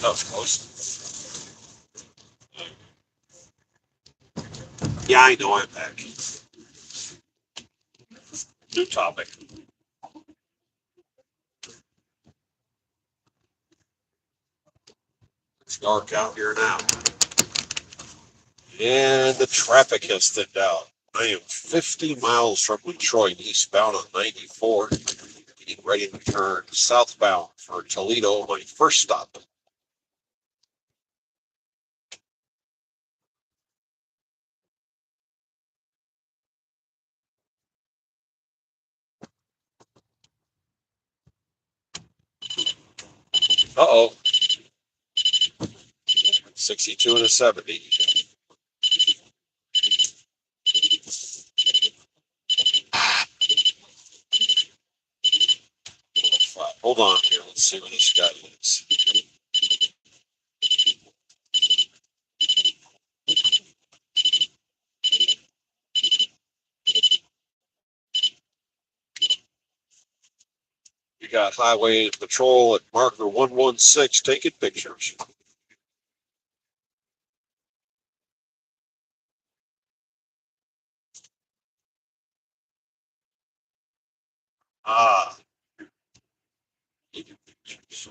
That was close. Yeah, I know I'm back. New topic. It's dark out here now. And the traffic has thinned out. I am 50 miles from Detroit, eastbound on 94, getting ready to turn southbound for Toledo, my first stop. Uh-oh, 62 and a 70. Hold on here. Let's see what this guy is. You got Highway Patrol at marker 116 taking pictures. Ah, taking pictures.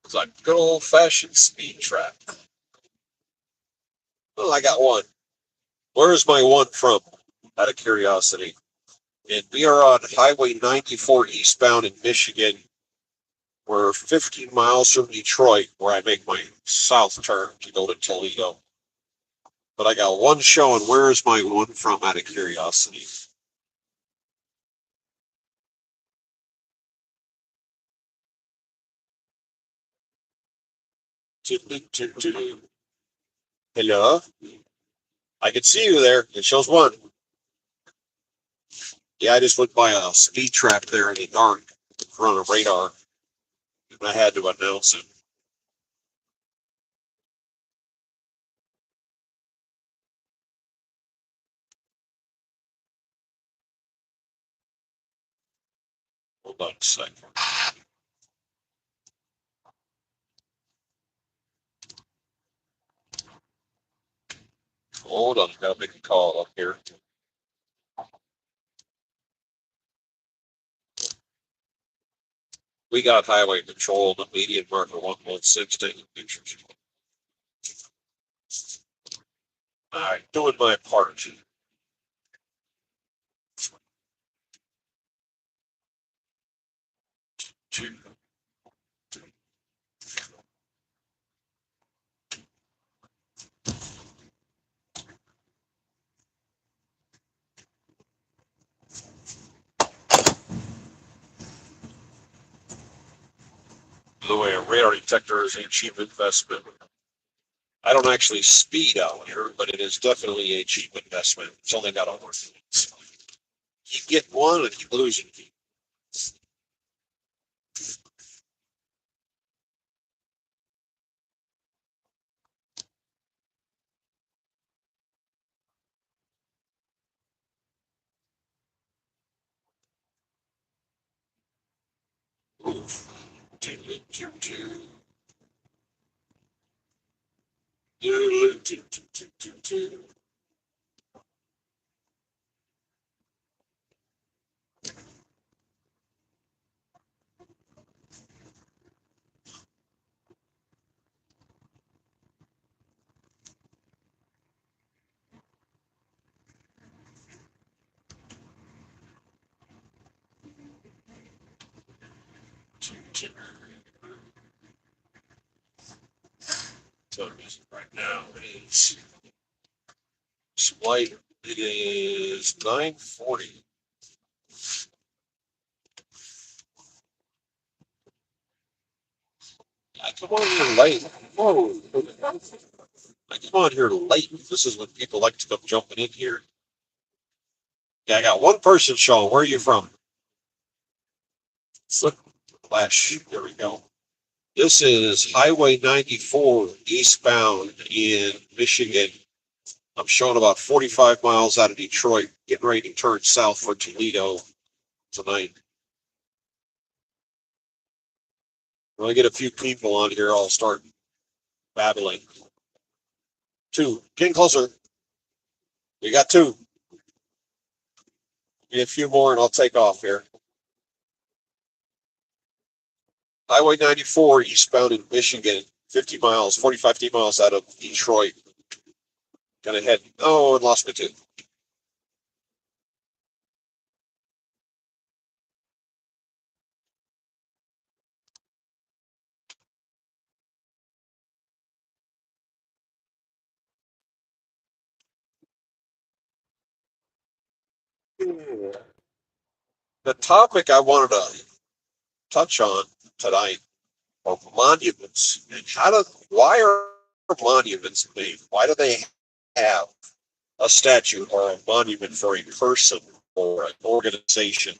It's like good old fashioned speed trap. Well, I got one. Where's my one from? Out of curiosity. And we are on Highway 94 eastbound in Michigan. We're 15 miles from Detroit, where I make my south turn to go to Toledo. But I got one showing. Where is my one from? Out of curiosity. Hello? I can see you there. It shows one. Yeah, I just went by a speed trap there in the dark in front of radar. And I had to announce it. Hold on a second. Hold on, I gotta make a call up here. We got highway patrol, the median marker 116 taking pictures. All right, doing my part. Two. By the way, a radar detector is a cheap investment. I don't actually speed out here, but it is definitely a cheap investment. It's only got over. You get one and you lose it. So right now is light. It is 9:40. I come on here late. Whoa. I come on here late. This is when people like to come jumping in here. Yeah, I got one person showing. Where are you from? Flash. There we go. This is Highway 94 eastbound in Michigan. I'm showing about 45 miles out of Detroit, getting ready to turn south for Toledo tonight. When I get a few people on here, I'll start babbling. Two, getting closer. We got two. Get a few more and I'll take off here. Highway 94 eastbound in Michigan, 50 miles, 45, 50 miles out of Detroit. Gonna head. Oh, and lost me too. The topic I wanted to touch on tonight are monuments and why are monuments made? Why do they have a statue or a monument for a person or an organization?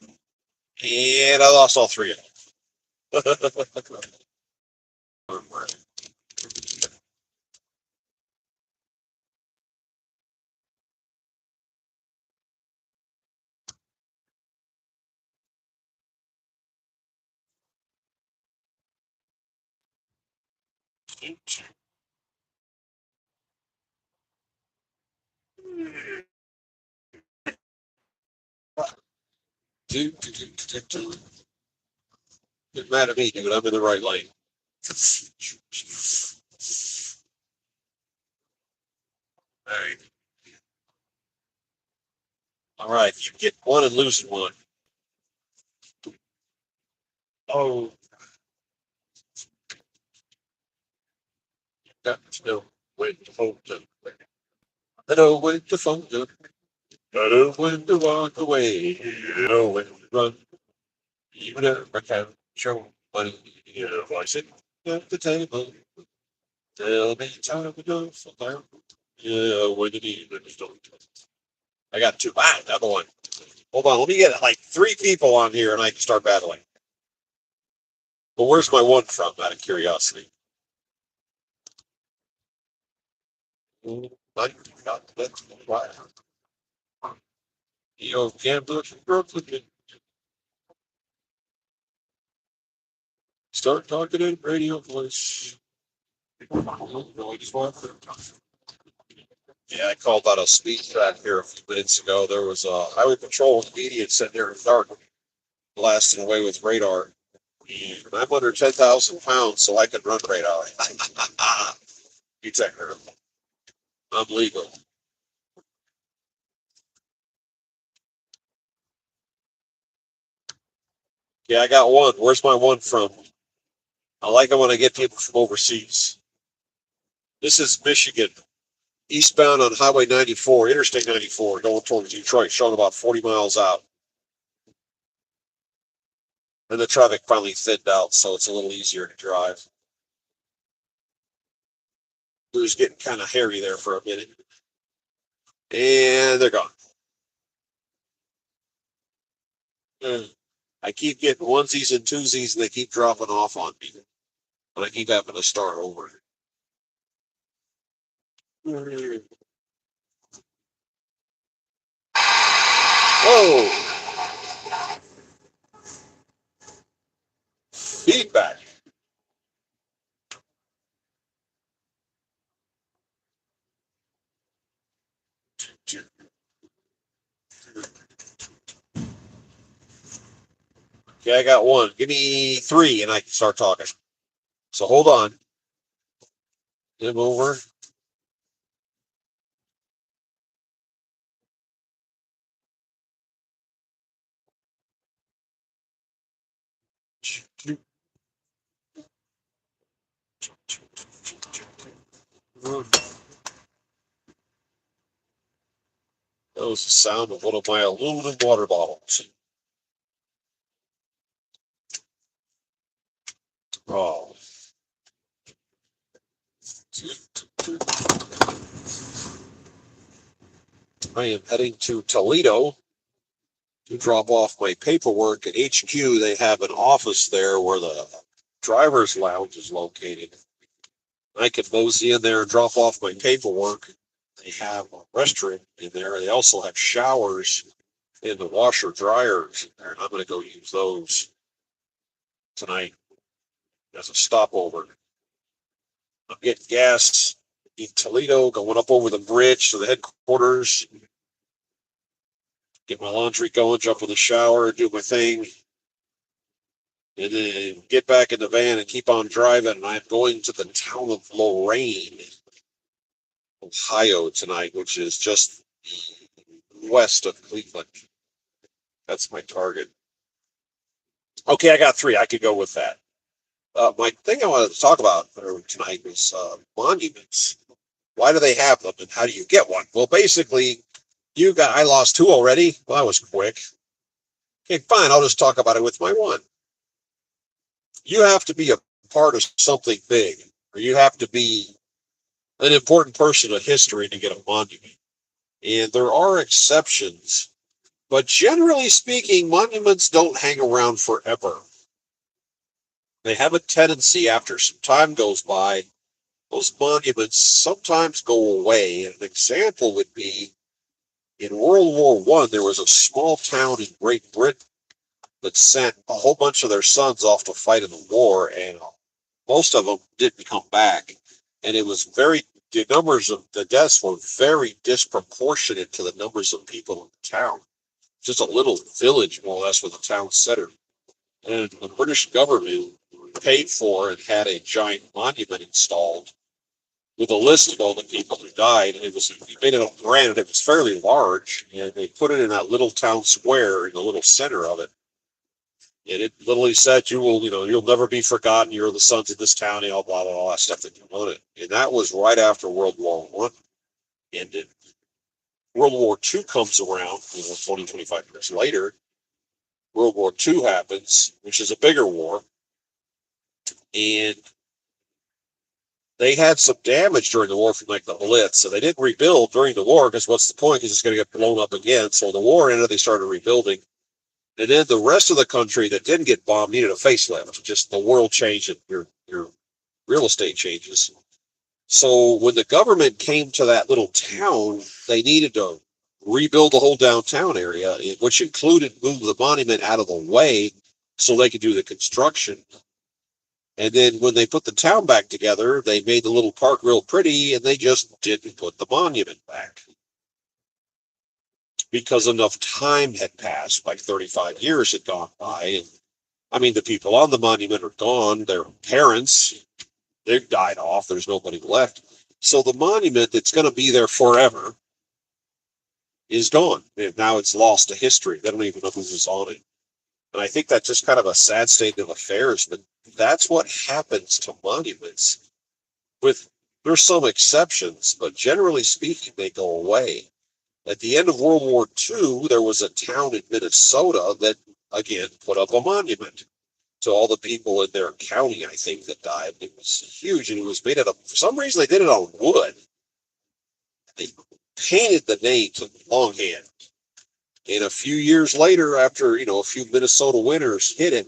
And I lost all three of them. Get mad at me, dude. I'm in the right lane. All right. All right. You get one and lose one. Oh, that's no way to hold them. I know when to function. I know when to walk away. I know when to run. Even if I can't show money. If I sit at the table, there'll be time enough for that. Yeah, when the demons don't. I got two. Ah, another one. Hold on. Let me get like three people on here and I can start battling. But where's my one from, out of curiosity? I got that right. Yo, gambler from Brooklyn. Start talking in radio voice. Yeah, I called out a speed trap here a few minutes ago. There was a highway patrol immediate sitting there in the dark, blasting away with radar. And I'm under 10,000 pounds, so I could run radar. You take her. I'm legal. Yeah, I got one. Where's my one from? I like it when I get people from overseas. This is Michigan, eastbound on Highway 94, Interstate 94, going towards Detroit, showing about 40 miles out. And the traffic finally thinned out, so it's a little easier to drive. It was getting kind of hairy there for a minute. And they're gone. I keep getting onesies and twosies, and they keep dropping off on me. But I keep having to start over. Whoa! Feedback. Okay, I got one. Give me three, and I can start talking. So hold on. Him over. That was the sound of one of my aluminum water bottles. Oh. I am heading to Toledo to drop off my paperwork at HQ. They have an office there where the driver's lounge is located. I can mosey in there and drop off my paperwork. They have a restroom in there. They also have showers in the washer dryers in there. And I'm going to go use those tonight as a stopover. I'm getting gas in Toledo, going up over the bridge to the headquarters, get my laundry going, jump in the shower, do my thing, and then get back in the van and keep on driving. And I'm going to the town of Lorain, Ohio tonight, which is just west of Cleveland. That's my target. Okay, I got three. I could go with that. My thing I wanted to talk about tonight was monuments. Why do they have them, and how do you get one? Well, basically, I lost two already. Well, that was quick. Okay, fine. I'll just talk about it with my one. You have to be a part of something big, or you have to be an important person of history to get a monument. And there are exceptions, but generally speaking, monuments don't hang around forever. They have a tendency, after some time goes by, those monuments sometimes go away. And an example would be in World War One, there was a small town in Great Britain that sent a whole bunch of their sons off to fight in the war, and most of them didn't come back. And it was the numbers of the deaths were very disproportionate to the numbers of people in the town. Just a little village, more or less, with a town center. And the British government paid for and had a giant monument installed with a list of all the people who died. And he made it up, granted, it was fairly large, and they put it in that little town square in the little center of it. And it literally said, you'll never be forgotten. You're the sons of this town, blah, blah, blah, all that stuff that you wanted. And that was right after World War One ended. World War Two comes around, 20, 25 years later. World War Two happens, which is a bigger war. And they had some damage during the war from like the Blitz. So they didn't rebuild during the war because what's the point? Because it's going to get blown up again. So the war ended, they started rebuilding. And then the rest of the country that didn't get bombed needed a facelift. Just the world changed and your real estate changes. So when the government came to that little town, they needed to rebuild the whole downtown area, which included move the monument out of the way so they could do the construction. And then when they put the town back together, they made the little park real pretty, and they just didn't put the monument back because enough time had passed, like 35 years had gone by. And I mean, the people on the monument are gone. Their parents, they've died off. There's nobody left. So the monument that's going to be there forever is gone. And now it's lost to history. They don't even know who was on it. And I think that's just kind of a sad state of affairs. But that's what happens to monuments. There's some exceptions, but generally speaking, they go away. At the end of World War II, there was a town in Minnesota that, again, put up a monument to all the people in their county, I think, that died. It was huge, and it was made out of, for some reason, they did it on wood. They painted the name to longhand. And a few years later, after, a few Minnesota winters hit it,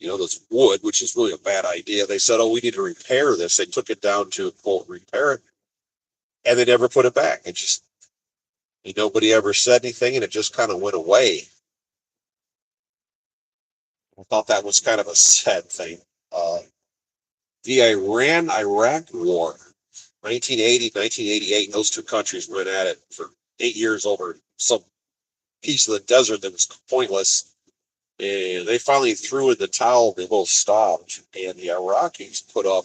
this wood, which is really a bad idea, they said, oh, we need to repair this. They took it down to, quote, repair it, and they never put it back. It just, nobody ever said anything, and it just kind of went away. I thought that was kind of a sad thing. The Iran-Iraq War, 1980, 1988, those two countries went at it for 8 years over some piece of the desert that was pointless. And they finally threw in the towel. They both stopped. And the Iraqis put up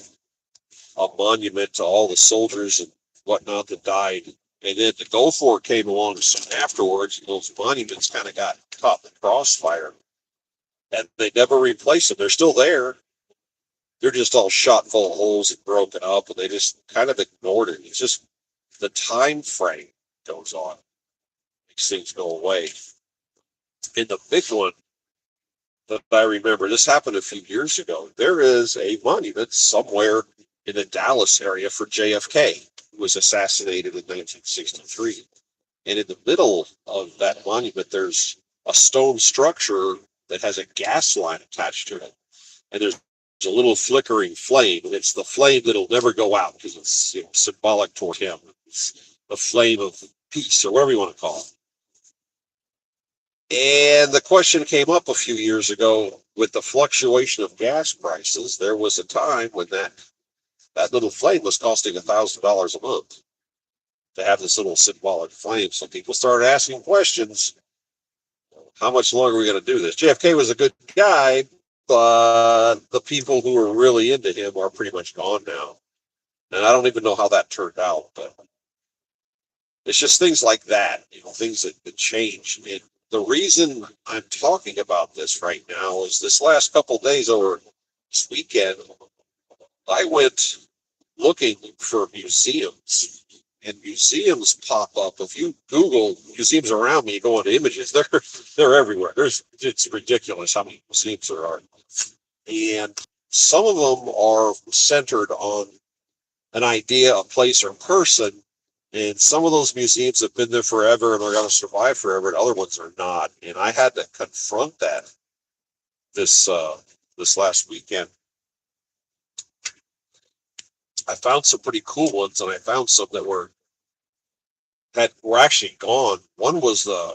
a monument to all the soldiers and whatnot that died. And then the Gulf War came along soon afterwards, and those monuments kind of got caught in the crossfire. And they never replaced them. They're still there. They're just all shot full of holes and broken up, and they just kind of ignored it. It's just the time frame goes on, makes things go away. And the big one that I remember, this happened a few years ago. There is a monument somewhere in the Dallas area for JFK, who was assassinated in 1963. And in the middle of that monument, there's a stone structure that has a gas line attached to it. And there's a little flickering flame, and it's the flame that'll never go out because it's symbolic toward him. It's the flame of peace, or whatever you want to call it. And the question came up a few years ago with the fluctuation of gas prices. There was a time when that little flame was costing $1,000 a month to have this little symbolic flame. So people started asking questions. How much longer are we going to do this? JFK was a good guy, but the people who were really into him are pretty much gone now. And I don't even know how that turned out, but it's just things like that, things that change. And the reason I'm talking about this right now is this last couple of days over this weekend, I went looking for museums, and museums pop up. If you Google museums around me, go on images, they're everywhere. It's ridiculous how many museums there are. And some of them are centered on an idea, a place, or person. And some of those museums have been there forever and are going to survive forever, and other ones are not. And I had to confront that this last weekend. I found some pretty cool ones, and I found some that were actually gone. One was I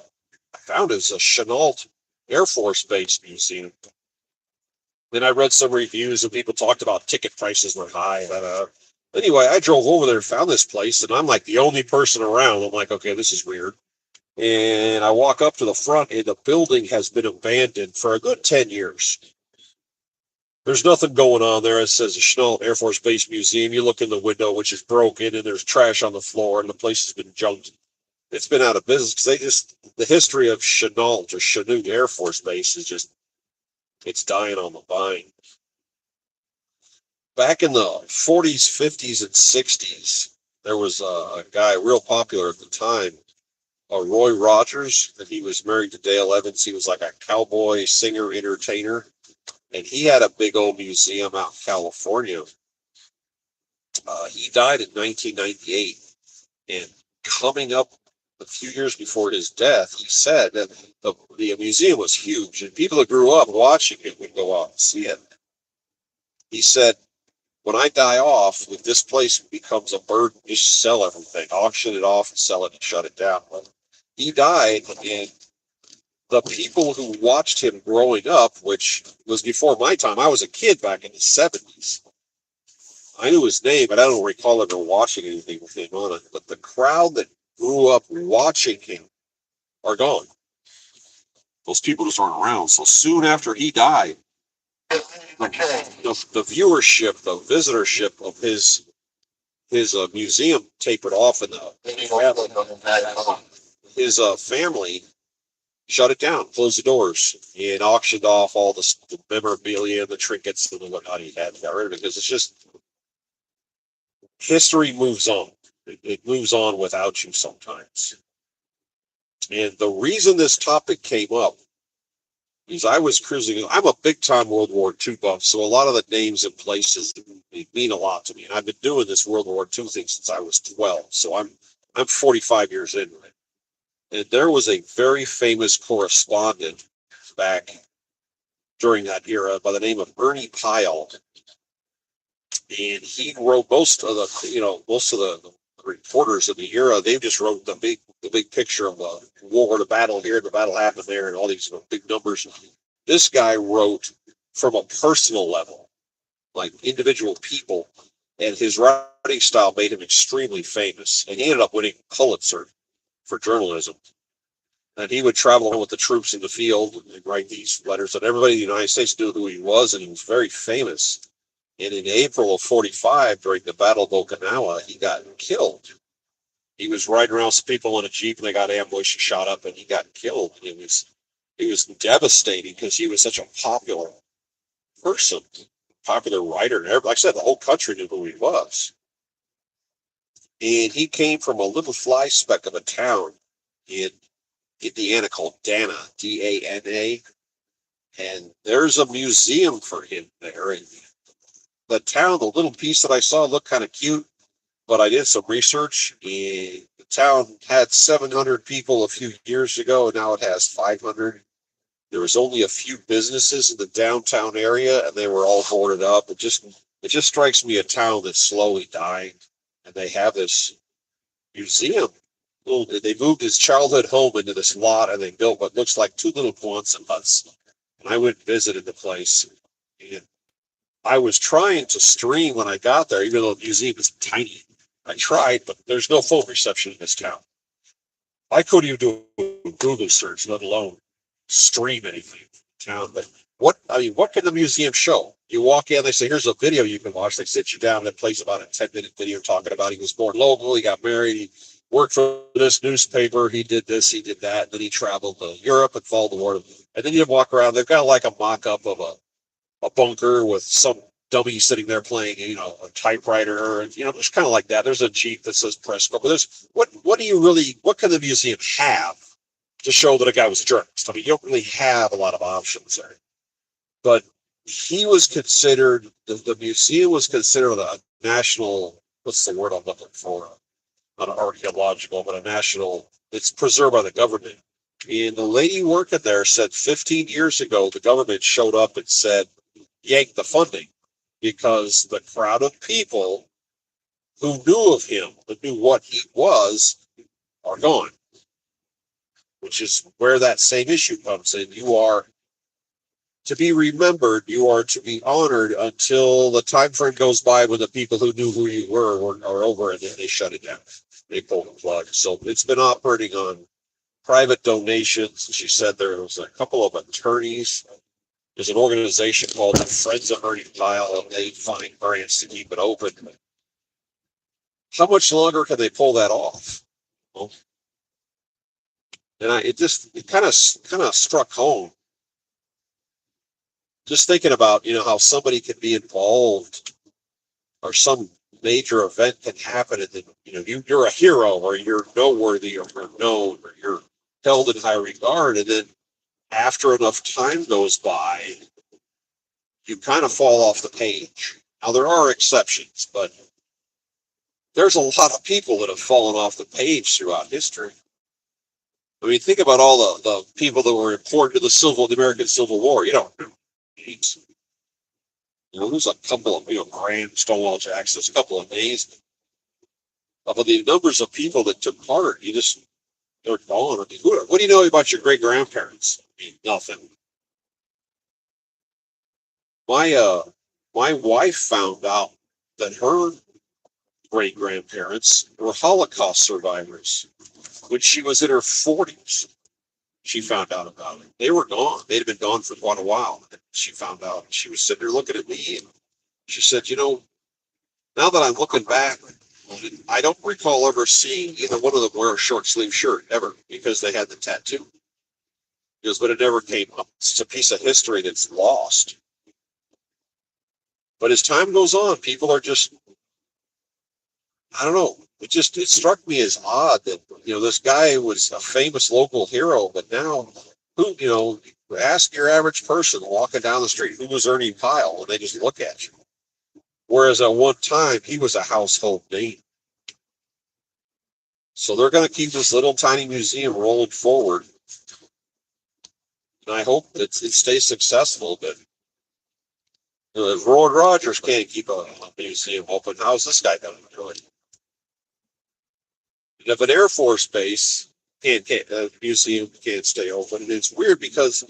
found it was a Chenault Air Force Base museum. Then I read some reviews, and people talked about ticket prices were high. Anyway, I drove over there and found this place, and I'm like the only person around. I'm like, okay, this is weird. And I walk up to the front, and the building has been abandoned for a good 10 years. There's nothing going on there. It says the Chenault Air Force Base Museum. You look in the window, which is broken, and there's trash on the floor, and the place has been junked. It's been out of business because the history of Chenault or Chanute Air Force Base is just, it's dying on the vine. Back in the 40s, 50s, and 60s, there was a guy real popular at the time, Roy Rogers, and he was married to Dale Evans. He was like a cowboy singer entertainer, and he had a big old museum out in California. He died in 1998, and coming up a few years before his death, he said that the museum was huge, and people that grew up watching it would go out and see it. He said, when I die off, if this place becomes a burden, just sell everything, auction it off and sell it and shut it down. Well, he died, and the people who watched him growing up, which was before my time, I was a kid back in the 70s. I knew his name, but I don't recall ever watching anything with him on it. But the crowd that grew up watching him are gone. Those people just aren't around. So soon after he died, the viewership, the visitorship of his museum tapered off, and his family shut it down, closed the doors, and auctioned off all the memorabilia, the trinkets, and whatnot he had, got rid of it, because it's just, history moves on. It moves on without you sometimes. And the reason this topic came up is I was cruising. I'm a big time World War II buff, so a lot of the names and places mean a lot to me. And I've been doing this World War II thing since I was 12, so I'm 45 years into it. And there was a very famous correspondent back during that era by the name of Ernie Pyle, and he wrote most of the reporters of the era. They just wrote the big picture of the war, the battle here, the battle happened there, and all these big numbers. This guy wrote from a personal level, like individual people, and his writing style made him extremely famous. And he ended up winning Pulitzer for journalism. And he would travel with the troops in the field and write these letters, and everybody in the United States knew who he was, and he was very famous. And in April of 45, during the Battle of Okinawa, he got killed. He was riding around some people in a Jeep, and they got ambushed and shot up, and he got killed. It was devastating because he was such a popular person, popular writer. And like I said, the whole country knew who he was. And he came from a little fly speck of a town in Indiana called Dana, Dana. And there's a museum for him there. And the town, the little piece that I saw looked kind of cute, but I did some research, and the town had 700 people a few years ago, and now it has 500. There was only a few businesses in the downtown area, and they were all boarded up. It just strikes me a town that's slowly dying, and they have this museum. Well, they moved his childhood home into this lot, and they built what looks like two little Quonset huts. And I went and visited the place, and I was trying to stream when I got there, even though the museum is tiny. I tried, but there's no phone reception in this town. I couldn't even do a Google search, let alone stream anything in town. But what can the museum show? You walk in, they say, here's a video you can watch. They sit you down and plays about a 10-minute video talking about he was born local, he got married, he worked for this newspaper, he did this, he did that, and then he traveled to Europe and followed the war. And then you walk around, they've got like a mock-up of a bunker with some dummy sitting there playing, a typewriter, just kind of like that. There's a Jeep that says press corps. But there's what can the museum have to show that a guy was a journalist? I mean, you don't really have a lot of options there. But he was considered, the museum was considered a national, what's the word I'm looking for? Not an archaeological, but a national, it's preserved by the government. And the lady working there said 15 years ago, the government showed up and said, yank the funding because the crowd of people who knew of him, who knew what he was, are gone. Which is where that same issue comes in. You are to be remembered, you are to be honored until the time frame goes by when the people who knew who you were are over, and then they shut it down. They pull the plug. So it's been operating on private donations. She said there was a couple of attorneys. There's an organization called the Friends of Ernie Pyle, and they find grants to keep it open. How much longer can they pull that off? Well, and it kind of struck home. Just thinking about how somebody can be involved, or some major event can happen, and then you're a hero, or you're noteworthy, or you're known, or you're held in high regard, and then after enough time goes by, you kind of fall off the page. Now, there are exceptions, but there's a lot of people that have fallen off the page throughout history. I mean, think about all the people that were important to the American Civil War. There's a couple of, Graham, Stonewall Jackson, there's a couple of names. But the numbers of people that took part, they're gone. I mean, what do you know about your great-grandparents? I mean, nothing. My wife found out that her great-grandparents were Holocaust survivors. When she was in her 40s, she found out about it. They were gone. They'd been gone for quite a while. She found out. She was sitting there looking at me, and she said, now that I'm looking back, I don't recall ever seeing either one of them wear a short sleeve shirt, ever, because they had the tattoo. But it never came up. It's a piece of history that's lost. But as time goes on, people are just, I don't know. It struck me as odd that, this guy was a famous local hero, but now, ask your average person walking down the street, who was Ernie Pyle, and they just look at you. Whereas at one time, he was a household name. So they're going to keep this little tiny museum rolling forward. And I hope that it stays successful, but if Roy Rogers can't keep a museum open, how's this guy going to do it? And if an Air Force base a museum can't stay open, and it's weird because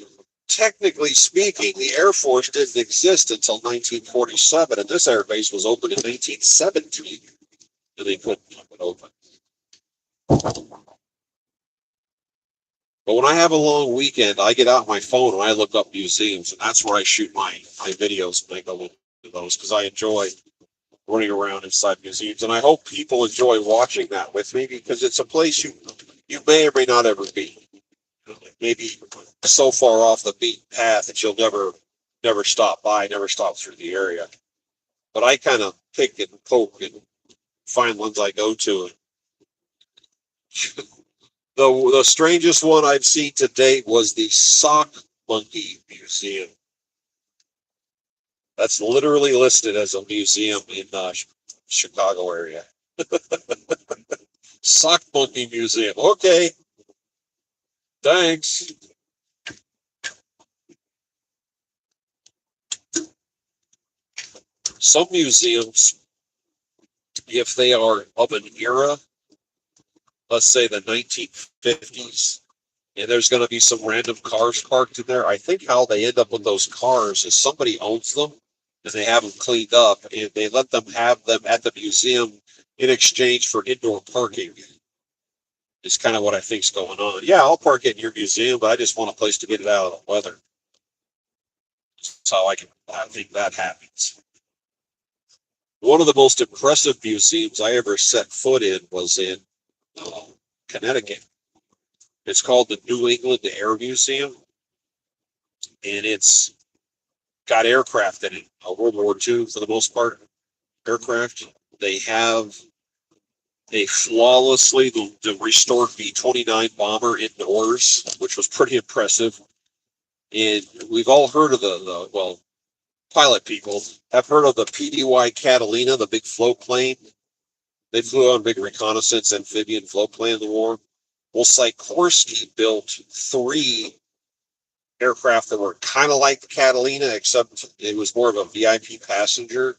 technically speaking, the Air Force didn't exist until 1947, and this air base was opened in 1917, and they couldn't keep it open. But when I have a long weekend, I get out my phone and I look up museums, and that's where I shoot my videos and I go look at those because I enjoy running around inside museums, and I hope people enjoy watching that with me because it's a place you may or may not ever be. Maybe so far off the beaten path that you'll never stop by, never stop through the area. But I kind of pick and poke and find ones I go to. The strangest one I've seen to date was the Sock Monkey Museum. That's literally listed as a museum in Chicago area. Sock Monkey Museum. Okay. Thanks. Some museums, if they are of an era, let's say the 1950s, and there's going to be some random cars parked in there, I think how they end up with those cars is somebody owns them and they have them cleaned up and they let them have them at the museum in exchange for indoor parking. Is kind of what I think's going on. Yeah, I'll park it in your museum, but I just want a place to get it out of the weather. So I think that happens. One of the most impressive museums I ever set foot in was in uh, Connecticut. It's called the New England Air Museum, and it's got aircraft in it. World War II, for the most part, aircraft. They have a flawlessly the restored B-29 bomber indoors, which was pretty impressive. And we've all heard of well, pilot people have heard of the PDY Catalina, the big float plane. They flew on a big reconnaissance amphibian float plane in the war. Well, Sikorsky built 3 aircraft that were kind of like the Catalina, except it was more of a VIP passenger.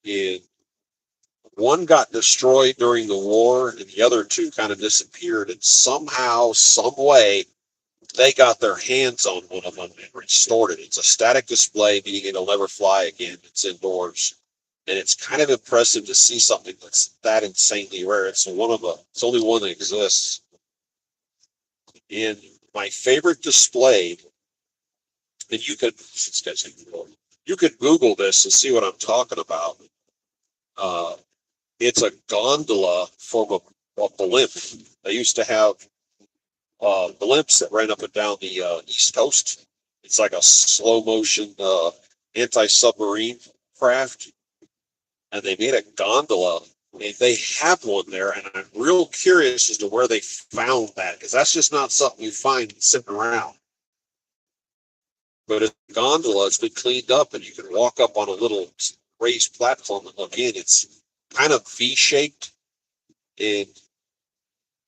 And one got destroyed during the war, and the other 2 kind of disappeared. And somehow, some way, they got their hands on one of them and restored it. It's a static display, meaning it'll never fly again. It's indoors. And it's kind of impressive to see something that's that insanely rare. It's only one that exists. And my favorite display, and you could Google this and see what I'm talking about. It's a gondola from a blimp. They used to have blimps that ran up and down the East Coast. It's like a slow motion anti-submarine craft, and they made a gondola. And they have one there, and I'm real curious as to where they found that, because that's just not something you find sitting around. But it's a gondola, it's been cleaned up, and you can walk up on a little raised platform and look in. It's kind of V-shaped, and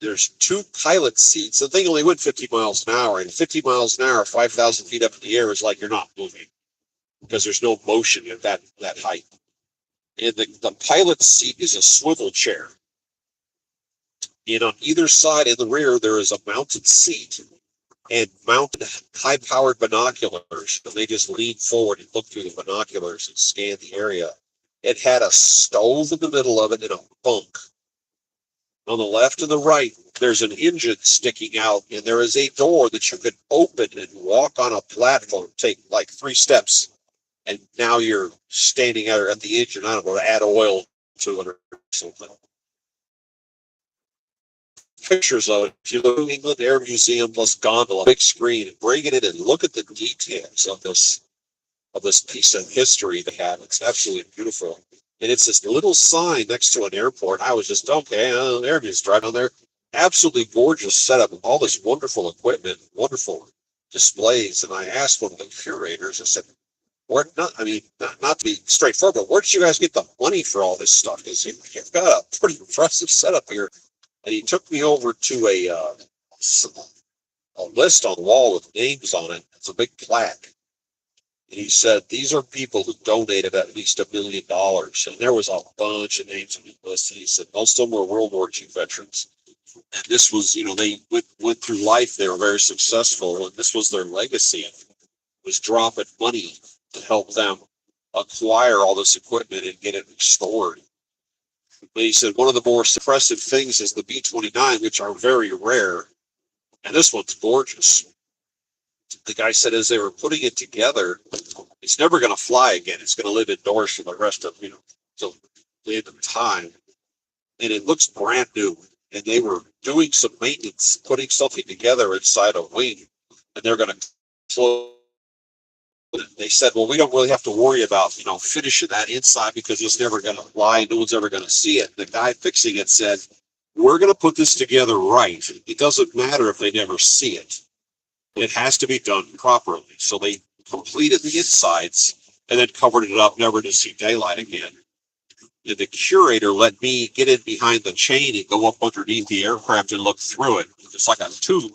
there's 2 pilot seats. The thing only went 50 miles an hour, and 50 miles an hour, 5,000 feet up in the air is like you're not moving because there's no motion at that height. And the pilot seat is a swivel chair. And on either side in the rear, there is a mounted seat and mounted high-powered binoculars. And they just lean forward and look through the binoculars and scan the area. It had a stove in the middle of it and a bunk. On the left and the right, there's an engine sticking out, and there is a door that you could open and walk on a platform, take like 3 steps, and now you're standing at the engine, I don't know, to add oil to it or something. Pictures of it. If you look at England Air Museum plus gondola, big screen, and bring it in and look at the details of this piece of history they have. It's absolutely beautiful. And it's this little sign next to an airport. I was just, okay, air museum, driving on there. Absolutely gorgeous setup of all this wonderful equipment, wonderful displays. And I asked one of the curators, I said, not to be straightforward, but where did you guys get the money for all this stuff? Because you've got a pretty impressive setup here. And he took me over to a list on the wall with names on it. It's a big plaque. And he said, these are people who donated at least $1 million. And there was a bunch of names on the list. And he said, most of them were World War II veterans. And this was, they went through life. They were very successful. And this was their legacy. It was dropping money to help them acquire all this equipment and get it restored. But he said, one of the more impressive things is the B-29, which are very rare. And this one's gorgeous. The guy said as they were putting it together, it's never going to fly again. It's going to live indoors for the rest of, till the end of time. And it looks brand new. And they were doing some maintenance, putting something together inside a wing. And they're going to close. They said, well, we don't really have to worry about, finishing that inside because it's never going to fly. No one's ever going to see it. The guy fixing it said, we're going to put this together right. It doesn't matter if they never see it. It has to be done properly. So they completed the insides and then covered it up, never to see daylight again. And the curator let me get in behind the chain and go up underneath the aircraft and look through it. It's like a tube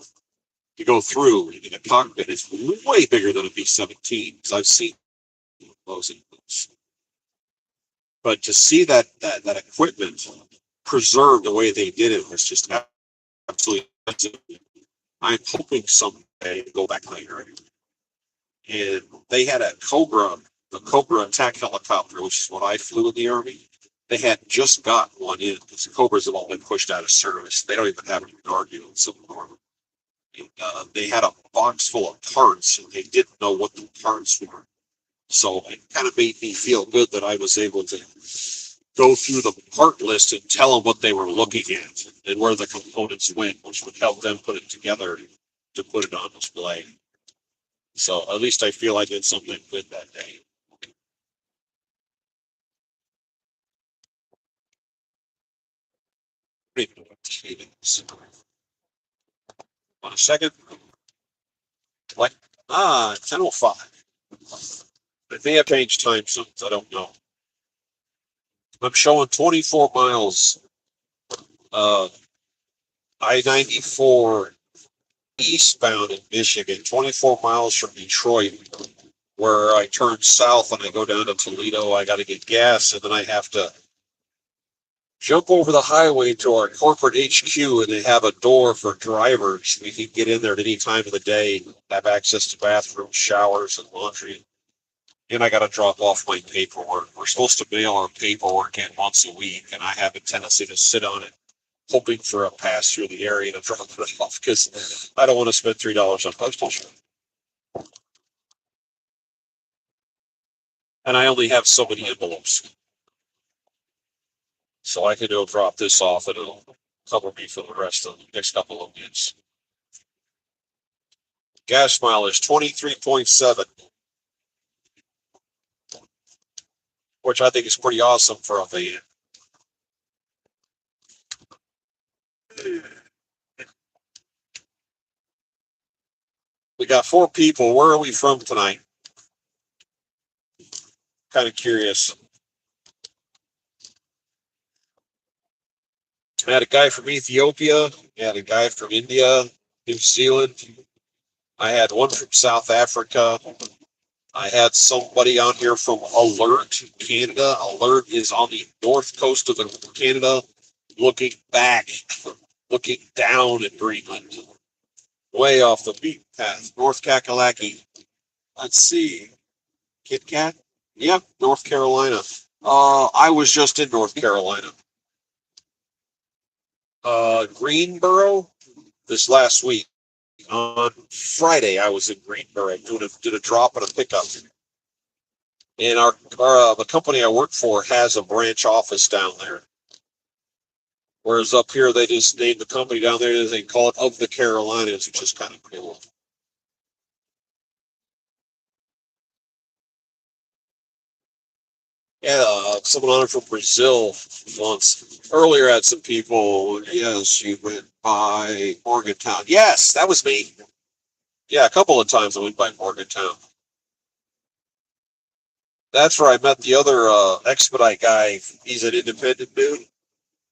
you go through in a cockpit. It's way bigger than a B-17 because I've seen those. But to see that equipment preserved the way they did it was just absolutely amazing. I'm hoping someday to go back there. And they had the Cobra attack helicopter, which is what I flew in the Army. They had just got one in because the Cobras have all been pushed out of service. They don't even have any guard units anymore. And, they had a box full of parts, and they didn't know what the parts were. So it kind of made me feel good that I was able to go through the part list and tell them what they were looking at and where the components went, which would help them put it together to put it on display. So at least I feel I did something good that day. One second. What? 10:05. It may have changed time since I don't know. I'm showing 24 miles. I-94 eastbound in Michigan, 24 miles from Detroit, where I turn south and I go down to Toledo. I got to get gas, and then I have to jump over the highway to our corporate HQ, and they have a door for drivers. We can get in there at any time of the day, have access to bathrooms, showers, and laundry. And I got to drop off my paperwork. We're supposed to mail our paperwork in once a week, and I have a tendency to sit on it, hoping for a pass through the area to drop it off because I don't want to spend $3 on postage. And I only have so many envelopes. So I can go drop this off and it'll cover me for the rest of the next couple of weeks. Gas mileage 23.7, which I think is pretty awesome for a van. We got 4 people. Where are we from tonight? Kind of curious. I had a guy from Ethiopia. I had a guy from India, New Zealand. I had one from South Africa. I had somebody on here from Alert, Canada. Alert is on the north coast of Canada, looking back, looking down at Greenland, way off the beaten path. North Kakalaki. Let's see. Kit Kat? Yep, North Carolina. I was just in North Carolina. Greenboro this last week. On Friday, I was in Greenboro did a drop and a pickup. And the company I work for has a branch office down there. Whereas up here, they just named the company down there, they call it Of the Carolinas, which is kind of cool. Yeah, someone on it from Brazil once. Earlier, I had some people. Yes, you went by Morgantown. Yes, that was me. Yeah, a couple of times I went by Morgantown. That's where I met the other Expedite guy. He's an independent dude.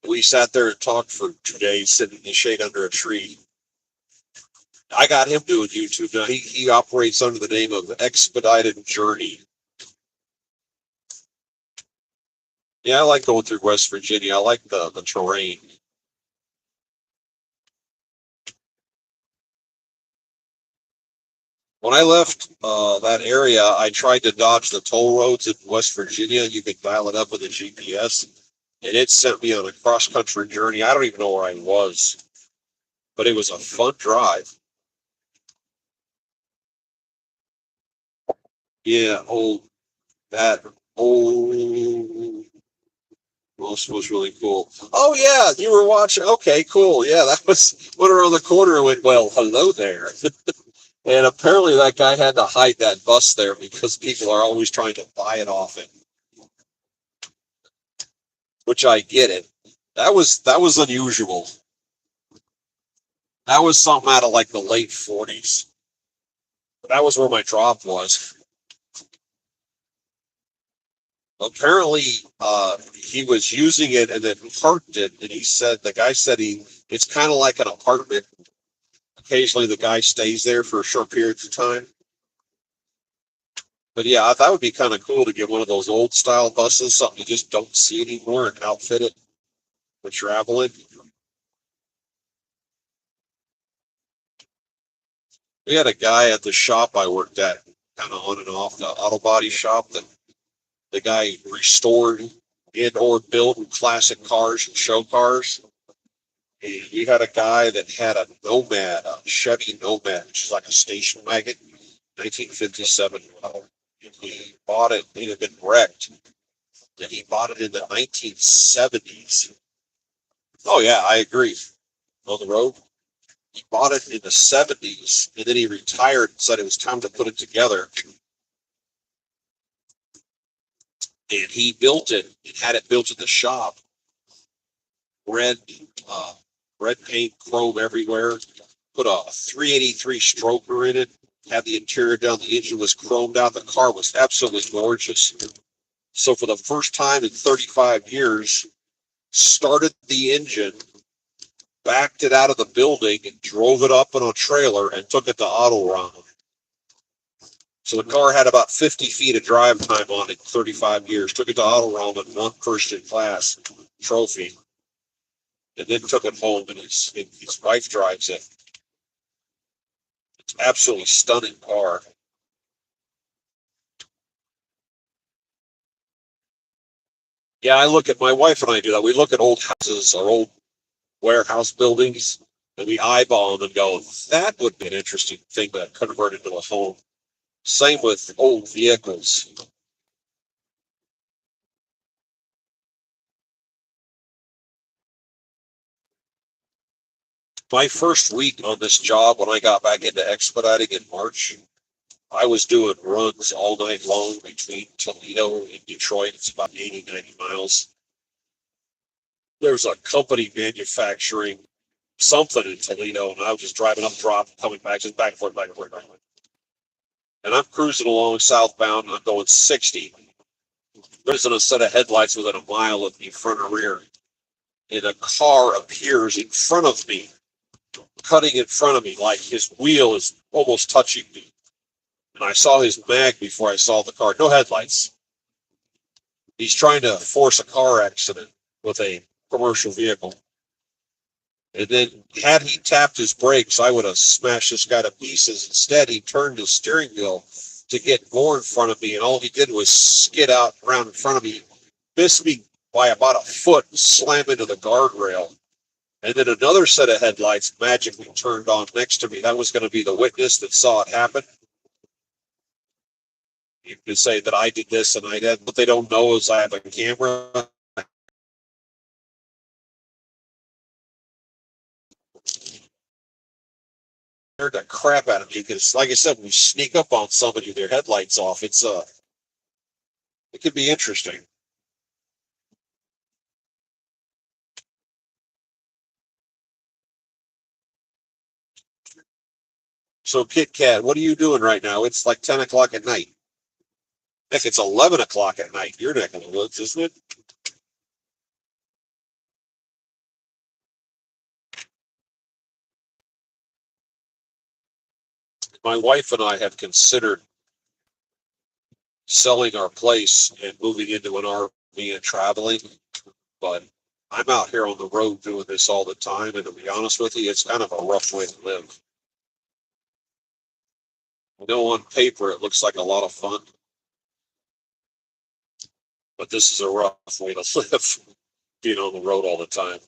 We sat there and talked for 2 days, sitting in the shade under a tree. I got him doing YouTube now. He operates under the name of Expedited Journey. Yeah, I like going through West Virginia. I like the terrain. When I left that area, I tried to dodge the toll roads in West Virginia. You could dial it up with a GPS, and it sent me on a cross country journey. I don't even know where I was, but it was a fun drive. Yeah, that old was really cool. Oh yeah, you were watching. Okay, cool. Yeah, that was went around the corner and went, well, hello there. And apparently that guy had to hide that bus there because people are always trying to buy it off him, which I get it. That was unusual. That was something out of like the late 40s. That was where my drop was. Apparently, he was using it and then parked it, and he said the guy said it's kind of like an apartment. Occasionally, the guy stays there for short periods of time. But yeah, that would be kind of cool to get one of those old style buses, something you just don't see anymore, and outfit it for traveling. We had a guy at the shop I worked at, kind of on and off, the auto body shop, that the guy restored and or built classic cars and show cars. He had a guy that had a Nomad, a Chevy Nomad, which is like a station wagon, 1957 model. He bought it, it had been wrecked, and he bought it in the 1970s. Oh, yeah, I agree. On the road. He bought it in the 70s, and then he retired and said it was time to put it together. And he built it and had it built in the shop. Red, uh, red paint, chrome everywhere. Put a 383 stroker in it. Had the interior done. The engine was chromed out. The car was absolutely gorgeous. So for the first time in 35 years, started the engine, backed it out of the building, and drove it up on a trailer and took it to Auto Run. So the car had about 50 feet of drive time on it, 35 years. Took it to Auto Run and won first in class trophy, and then took it home, and his wife drives it. It's absolutely stunning car. Yeah, I look at my wife and I do that. We look at old houses or old warehouse buildings, and we eyeball them and go, that would be an interesting thing to convert into a home. Same with old vehicles. My first week on this job, when I got back into expediting in March, I was doing runs all night long between Toledo and Detroit. It's about 80, 90 miles. There's a company manufacturing something in Toledo, and I was just driving up, drop, coming back, just back and forth, back and forth, back and forth. And I'm cruising along southbound, and I'm going 60. There isn't a set of headlights within a mile of me, front or rear. And a car appears in front of me, cutting in front of me, like his wheel is almost touching me. And I saw his mag before I saw the car. No headlights. He's trying to force a car accident with a commercial vehicle. And then, had he tapped his brakes, I would have smashed this guy to pieces. Instead, he turned his steering wheel to get more in front of me, and all he did was skid out around in front of me, missed me by about a foot, and slam into the guardrail. And then another set of headlights magically turned on next to me. That was going to be the witness that saw it happen. You could say that I did this and I did, what they don't know is I have a camera. Scared the crap out of me because, like I said, when you sneak up on somebody with their headlights off, it could be interesting. So, Kit Kat, what are you doing right now? It's like 10 o'clock at night. If it's 11 o'clock at night, you're neck of the woods, isn't it? My wife and I have considered selling our place and moving into an RV and traveling, but I'm out here on the road doing this all the time, and to be honest with you, it's kind of a rough way to live. I know on paper it looks like a lot of fun, but this is a rough way to live, being on the road all the time.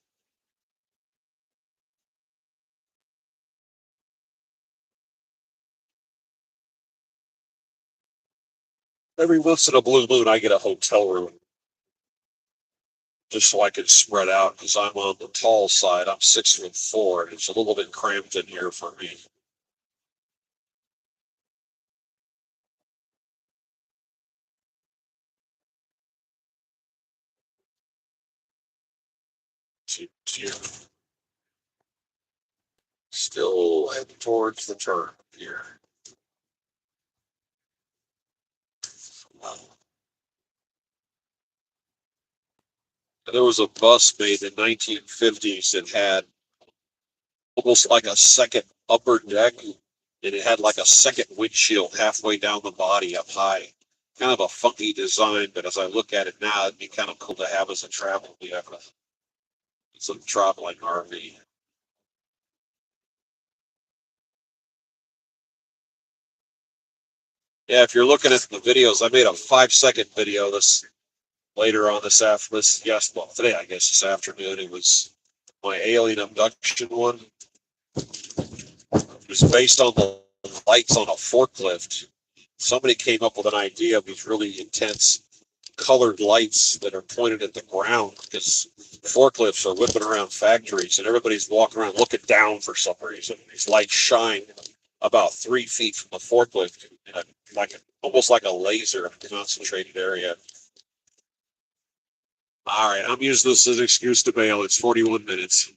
Every once in a blue moon, I get a hotel room just so I can spread out because I'm on the tall side. I'm 6'4", and it's a little bit cramped in here for me. Still heading towards the turn here. There was a bus made in 1950s that had almost like a second upper deck, and it had like a second windshield halfway down the body up high. Kind of a funky design, but as I look at it now, it'd be kind of cool to have as a travel vehicle. It's a traveling RV. Yeah, if you're looking at the videos, I made a 5 second video this later on yes, well, today, I guess, this afternoon. It was my alien abduction one. It was based on the lights on a forklift. Somebody came up with an idea of these really intense colored lights that are pointed at the ground because forklifts are whipping around factories and everybody's walking around looking down for some reason. These lights shine about 3 feet from the forklift in almost like a laser in a concentrated area. All right, I'm using this as an excuse to bail. It's 41 minutes.